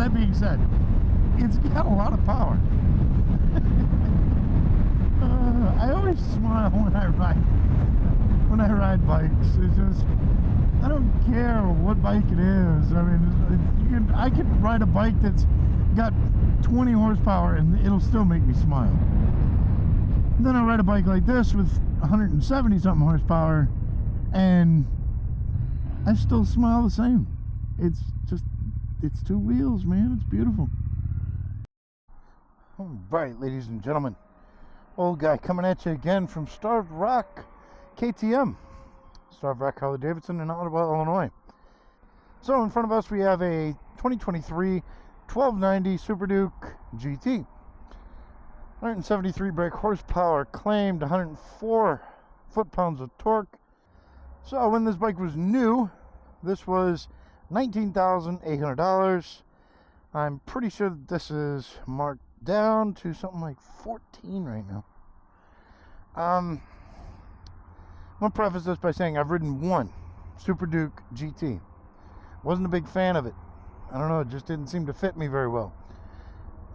that being said, it's got a lot of power. I always smile when I ride bikes. It's just, I don't care what bike it is. I mean, I could ride a bike that's got 20 horsepower and it'll still make me smile. And then I ride a bike like this with 170 something horsepower and I still smile the same. It's just, it's two wheels, man. It's beautiful. All right, ladies and gentlemen, old guy coming at you again from Starved Rock KTM, Starved Rock Harley Davidson in Ottawa, Illinois. So in front of us we have a 2023 1290 Super Duke GT, 173 brake horsepower, claimed 104 foot-pounds of torque. So when this bike was new, this was $19,800. I'm pretty sure that this is marked down to something like 14 right now. I'm gonna preface this by saying I've ridden one Super Duke GT. Wasn't a big fan of it. I don't know, it just didn't seem to fit me very well.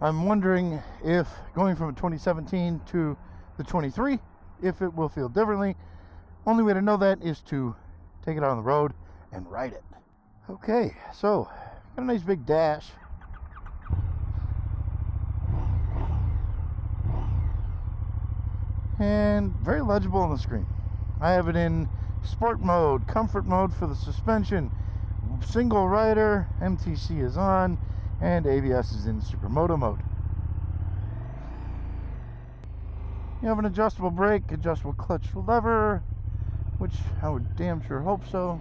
I'm wondering if going from a 2017 to the 23, if it will feel differently. Only way to know that is to take it out on the road and ride it. Okay, so got a nice big dash. And very legible on the screen. I have it in sport mode, comfort mode for the suspension, single rider, MTC is on, and ABS is in CFMoto mode. You have an adjustable brake, adjustable clutch lever, which I would damn sure hope so.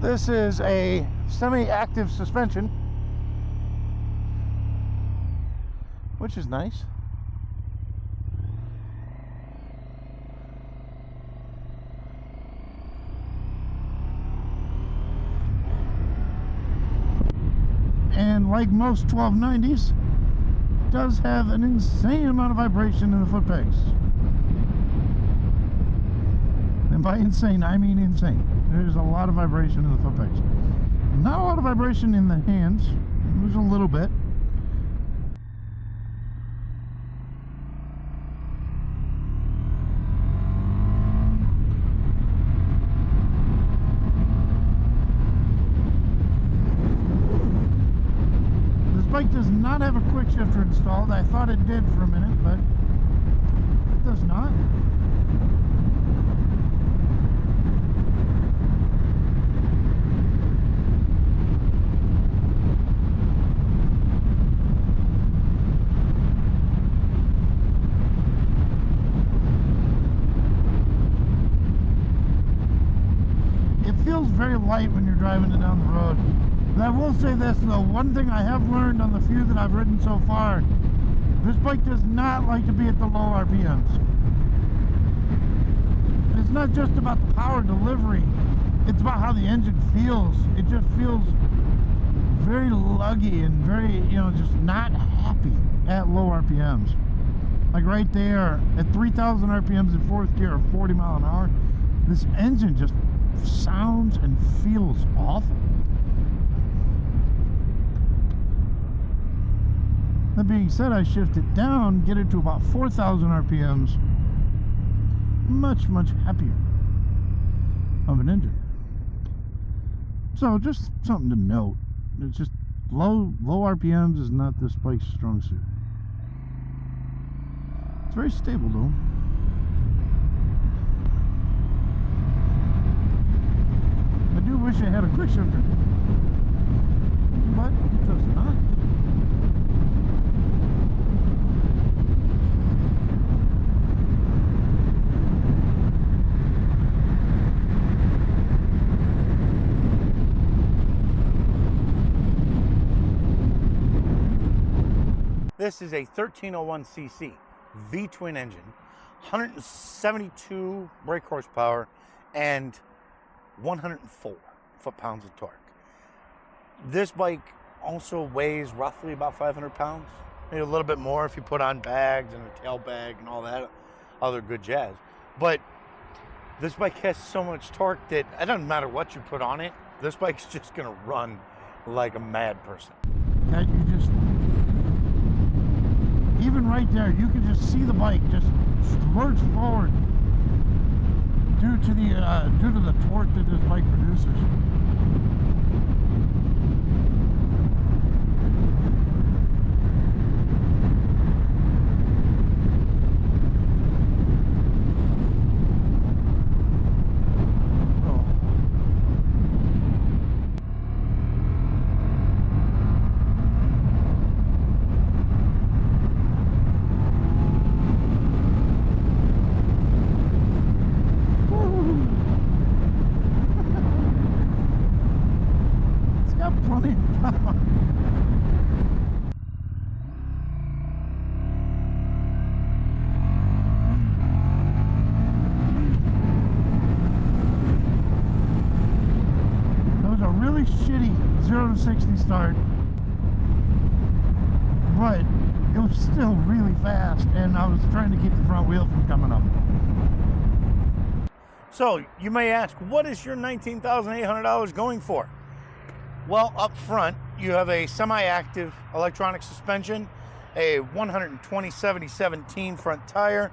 This is a semi-active suspension, which is nice. And like most 1290s, does have an insane amount of vibration in the foot pegs. And by insane, I mean insane. There's a lot of vibration in the foot pegs. Not a lot of vibration in the hands. There's a little bit. This bike does not have a quick shifter installed. I thought it did for a minute, but it does not. Very light when you're driving it down the road. But I will say this though, one thing I have learned on the few that I've ridden so far, this bike does not like to be at the low RPMs. It's not just about the power delivery, it's about how the engine feels. It just feels very luggy and very, you know, just not happy at low RPMs. Like right there at 3,000 RPMs in fourth gear or 40 mile an hour, this engine just sounds and feels awful. That being said, I shift it down, get it to about 4,000 RPMs. Much happier of an engine. So just something to note. It's just low RPMs is not this bike's strong suit. It's very stable though. I do wish I had a quick shifter, but it does not. This is a 1301cc V-twin engine, 172 brake horsepower, and 104 foot-pounds of torque. This bike also weighs roughly about 500 pounds, maybe a little bit more if you put on bags and a tail bag and all that other good jazz. But This bike has so much torque that it doesn't matter what you put on it. This bike's just gonna run like a mad person. That you just, even right there, you can just see the bike just lurch forward due to the torque that this bike produces. Shitty 0 to 60 start, but it was still really fast, and I was trying to keep the front wheel from coming up. So you may ask, what is your $19,800 going for? Well, up front you have a semi-active electronic suspension, a 120/70/17 front tire,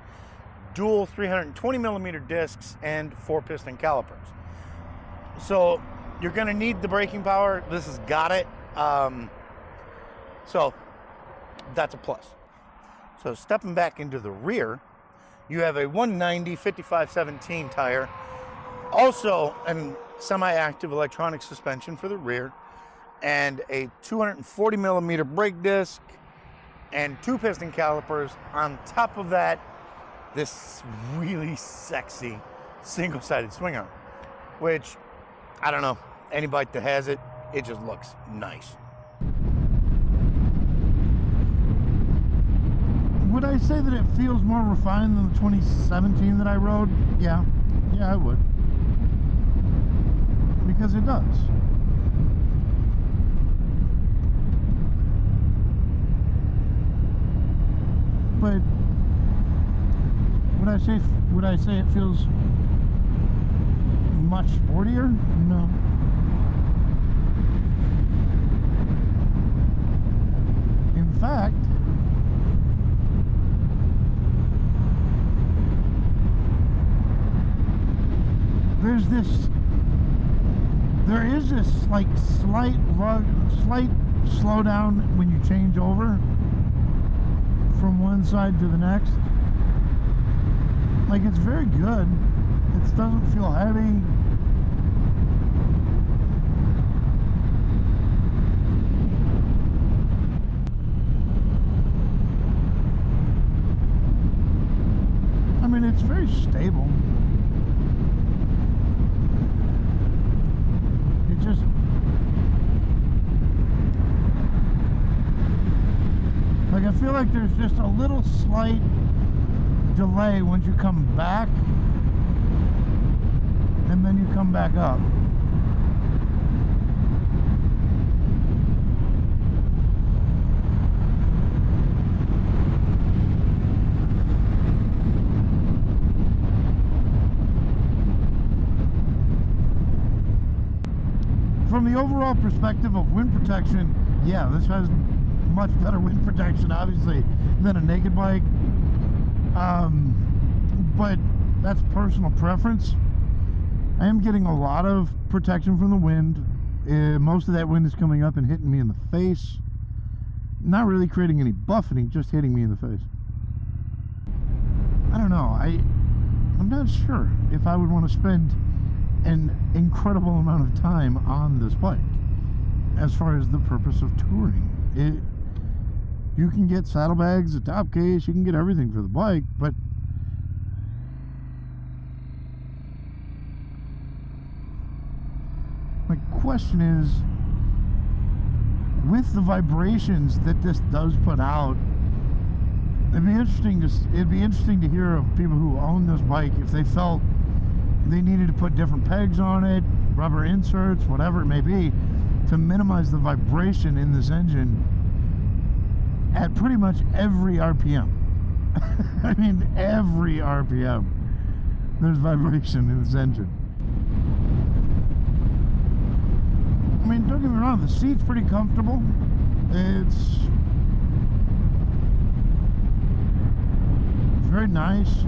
dual 320 millimeter discs, and 4-piston calipers. So you're going to need the braking power. This has got it. So that's a plus. So stepping back into the rear, you have a 190/55/17 tire, also a semi-active electronic suspension for the rear, and a 240 millimeter brake disc, and 2-piston calipers. On top of that, this really sexy single-sided swing arm, which, I don't know, any bike that has it, it just looks nice. Would I say that it feels more refined than the 2017 that I rode? Yeah, I would. Because it does. But would I say it feels much sportier? No. In fact, there is this like slight slowdown when you change over from one side to the next. Like, it's very good. It doesn't feel heavy. I mean, it's very stable. It just, like, I feel like there's just a little slight delay once you come back and then you come back up. From the overall perspective of wind protection, yeah, this has much better wind protection, obviously, than a naked bike. But that's personal preference. I am getting a lot of protection from the wind. Most of that wind is coming up and hitting me in the face. Not really creating any buffeting, just hitting me in the face. I don't know. I'm not sure if I would want to spend an incredible amount of time on this bike as far as the purpose of touring. You can get saddlebags, a top case, you can get everything for the bike, but my question is, with the vibrations that this does put out, it'd be interesting to hear of people who own this bike if they felt they needed to put different pegs on it, rubber inserts, whatever it may be, to minimize the vibration in this engine at pretty much every RPM. I mean, every RPM. There's vibration in this engine. I mean, don't get me wrong, the seat's pretty comfortable. It's very nice.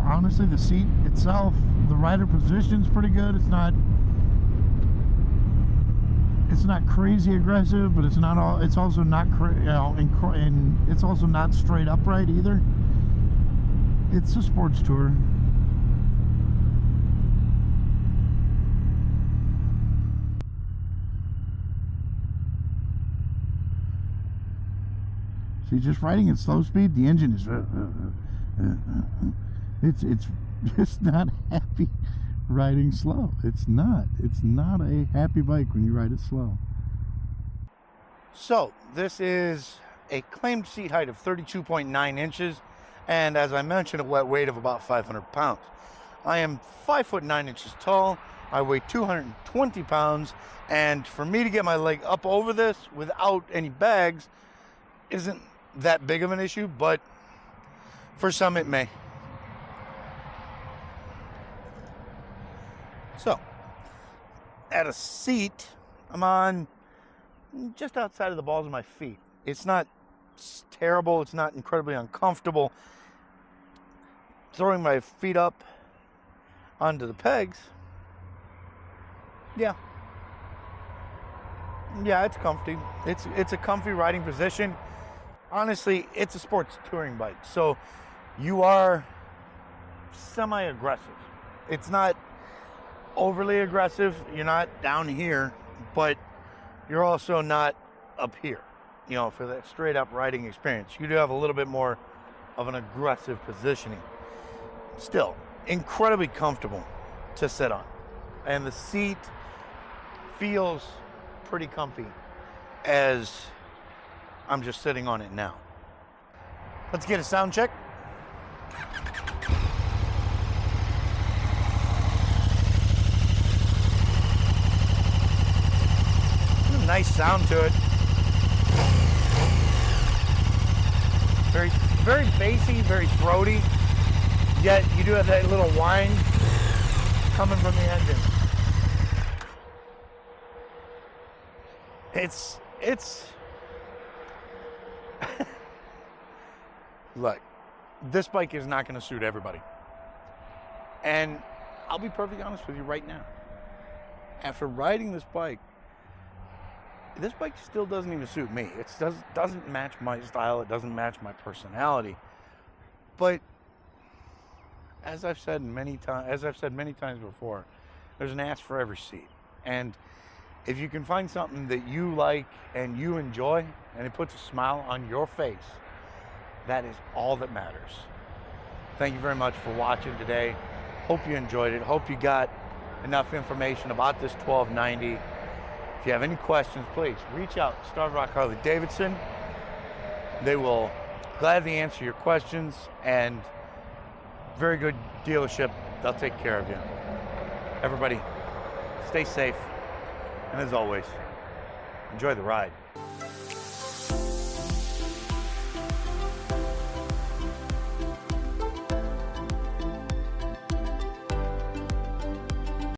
Honestly, the seat itself, the rider position's pretty good. It's not crazy aggressive, but it's also not and it's also not straight upright either. It's a sports tour. See, just riding at slow speed, the engine is it's just not happy riding slow. It's not a happy bike when you ride it slow. So this is a claimed seat height of 32.9 inches, and as I mentioned, a wet weight of about 500 pounds. I am 5 foot 9 inches tall. I weigh 220 pounds, and for me to get my leg up over this without any bags isn't that big of an issue, but for some it may. So, at a seat, I'm on just outside of the balls of my feet. It's not terrible, it's not incredibly uncomfortable. Throwing my feet up onto the pegs, yeah, it's comfy. It's a comfy riding position. Honestly, it's a sports touring bike, so you are semi-aggressive. It's not overly aggressive. You're not down here, but you're also not up here, you know, for that straight up riding experience. You do have a little bit more of an aggressive positioning. Still, incredibly comfortable to sit on. And the seat feels pretty comfy as I'm just sitting on it now. Let's get a sound check. There's a nice sound to it. Very, very bassy, very throaty. Yet you do have that little whine coming from the engine. It's look, this bike is not going to suit everybody. And I'll be perfectly honest with you right now. After riding this bike still doesn't even suit me. It doesn't match my style. It doesn't match my personality. But as I've said many times before, there's an ass for every seat. And if you can find something that you like and you enjoy and it puts a smile on your face, that is all that matters. Thank you very much for watching today. Hope you enjoyed it. Hope you got enough information about this 1290. If you have any questions, please reach out to Star Rock Harley Davidson. They will gladly answer your questions, and very good dealership. They'll take care of you. Everybody, stay safe. And as always, enjoy the ride.